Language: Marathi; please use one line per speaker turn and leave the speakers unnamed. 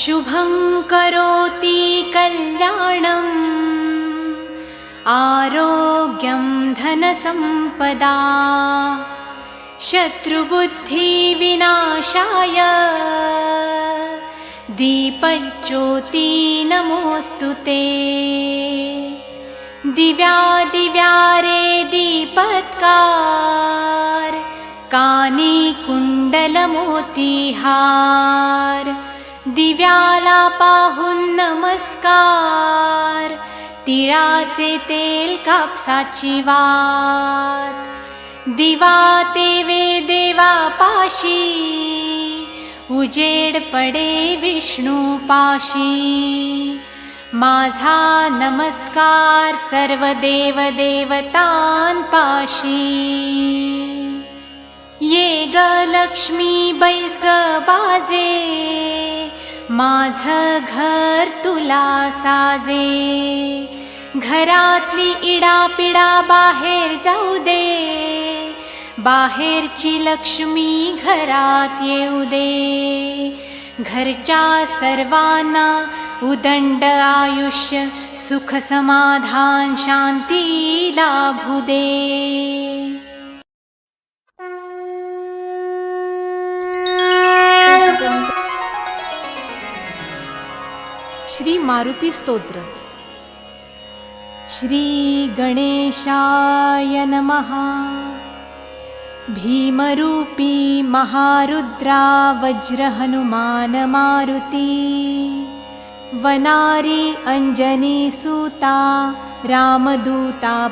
शुभं करोति कल्याणं आरोग्यं धनसम्पदा शत्रुबुद्धिविनाशाय दीपज्योति नमोऽस्तुते। दिव्यादिव्यारे दीपत्कार कानी कुंडलमोतीहार दिव्याला पाहून नमस्कार तिळाचे तेल कापसाची वात दिवा तेवे देवा पाशी उजेड पडे विष्णू पाशी। माझा नमस्कार सर्व देव देवतांपाशी। ये ग लक्ष्मी बैस ग बाजे माझं घर तुला साजे घरातली इडापिडा बाहेर जाऊ दे बाहेरची लक्ष्मी घरात येऊ दे घरच्या सर्वांना उदंड आयुष्य सुख समाधान शांती लाभू दे। श्री मारुती स्तोत्र। श्री गणेशाय नमः। भीमरूपी महारुद्रा वज्र हनुमान मारुती वनारी अंजनी सूता रामदूता